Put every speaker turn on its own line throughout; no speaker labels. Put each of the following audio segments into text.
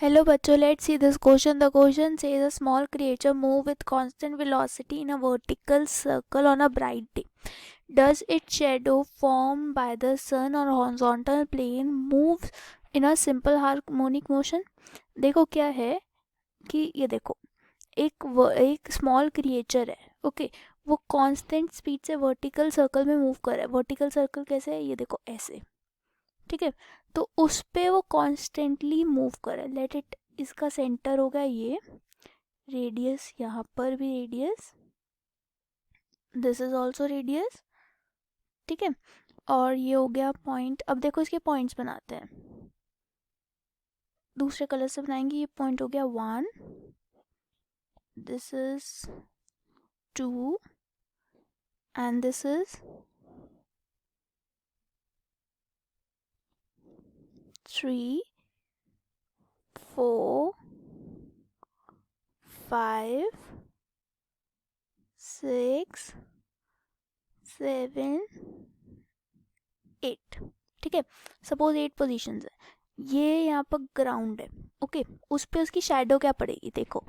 Hello बच्चों, let's see this question. The question says a small creature move with constant velocity in a vertical circle on a bright day. Does its shadow formed by the sun or horizontal plane moves in a simple harmonic motion? देखो क्या है कि ये देखो एक small creature है, okay वो constant speed से वर्टिकल सर्कल में मूव कर रहा है. वर्टिकल सर्कल कैसे है, ये देखो ऐसे, ठीक है. तो उस पे वो कॉन्स्टेंटली मूव करे. लेट इट, इसका सेंटर हो गया ये, रेडियस यहाँ पर भी radius, this is also radius, ठीक है. और ये हो गया पॉइंट. अब देखो इसके पॉइंट्स बनाते हैं, दूसरे कलर से बनाएंगे. ये पॉइंट हो गया 1, this is 2 and this is 3, 4, 5, 6, 7, 8, ठीक है. सपोज 8 पोजीशंस है. ये यहाँ पर ग्राउंड है, ओके. उस पे उसकी शैडो क्या पड़ेगी, देखो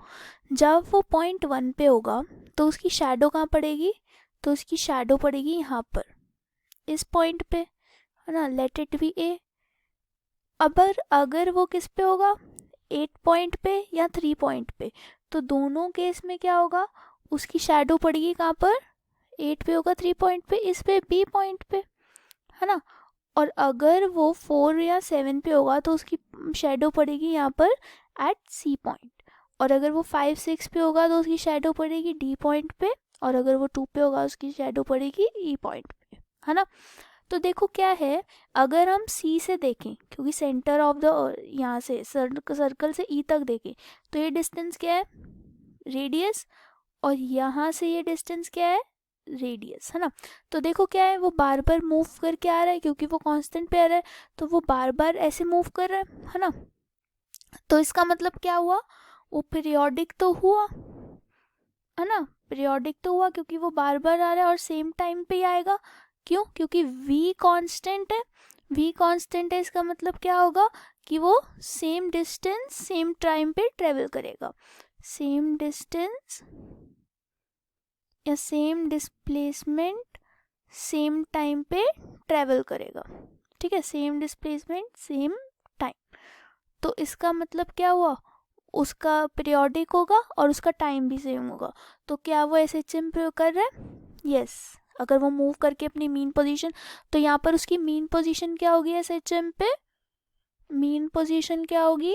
जब वो पॉइंट 1 पे होगा तो उसकी शैडो कहाँ पड़ेगी, तो उसकी शैडो पड़ेगी यहाँ पर इस पॉइंट पे, है ना. लेट इट बी ए. अगर वो किस पे होगा, 8 पॉइंट पे या 3 पॉइंट पे, तो दोनों केस में क्या होगा, उसकी शैडो पड़ेगी कहाँ पर, 8 पे होगा, 3 पॉइंट पे, इस पे बी पॉइंट पे, है ना. और अगर वो 4 या 7 पे होगा तो उसकी शैडो पड़ेगी यहाँ पर एट सी पॉइंट. और अगर वो 5, 6 पे होगा तो उसकी शैडो पड़ेगी डी पॉइंट पे. और अगर वो 2 पे होगा उसकी शैडो पड़ेगी ई पॉइंट पे, है ना. तो देखो क्या है, अगर हम सी से देखें, क्योंकि सेंटर ऑफ द यहाँ से सर्कल से ई तक देखें, तो ये डिस्टेंस क्या है, रेडियस. और यहाँ से ये डिस्टेंस क्या है, रेडियस, है ना. तो देखो क्या है, वो बार बार मूव करके आ रहा है, क्योंकि वो कांस्टेंट पे आ रहा है तो वो बार बार ऐसे मूव कर रहा है ना. तो इसका मतलब क्या हुआ, वो पीरियोडिक तो हुआ, है ना. पीरियोडिक तो हुआ क्योंकि वो बार बार आ रहा है और सेम टाइम पे ही आएगा. क्यों, क्योंकि v कांस्टेंट है. v कांस्टेंट है, इसका मतलब क्या होगा कि वो सेम डिस्टेंस सेम टाइम पे ट्रेवल करेगा. सेम डिस्टेंस या सेम डिस्प्लेसमेंट सेम टाइम पे ट्रेवल करेगा, ठीक है. Same displacement same time. तो इसका मतलब क्या हुआ, उसका पीरियोडिक होगा और उसका टाइम भी सेम होगा. तो क्या वो SHM प्रयोग कर रहा है, यस. अगर वो मूव करके अपनी मीन पोजीशन, तो यहाँ पर उसकी मीन पोजीशन क्या होगी SHM पे, मीन पोजीशन क्या होगी,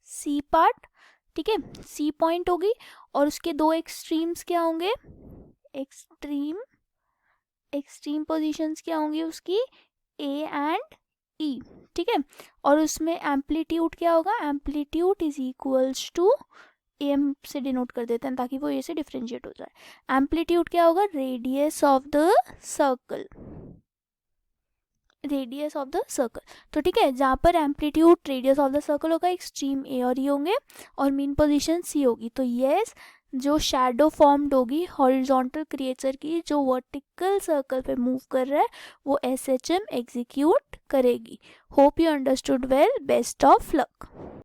सी पार्ट, ठीक है, सी पॉइंट होगी. और उसके दो एक्सट्रीम्स क्या होंगे, एक्सट्रीम पोजीशंस क्या होंगी उसकी, ए एंड ई, ठीक है. और उसमें एम्पलीट्यूड क्या होगा, amplitude is equals to, M से डिनोट कर देते हैं ताकि वो ए से डिफ्रेंशिएट हो जाए. एम्पलीट्यूड क्या होगा, radius of the circle, radius of the circle. तो ठीक है, जहाँ पर amplitude radius of the circle होगा, एक्सट्रीम ए और ई होंगे और मीन पोजीशन सी होगी. तो यस, जो शैडो फॉर्म्ड होगी हॉरिजॉन्टल क्रिएचर की, जो वर्टिकल सर्कल पे मूव कर रहा है, वो SHM एग्जीक्यूट करेगी. Hope you understood well. Best of luck.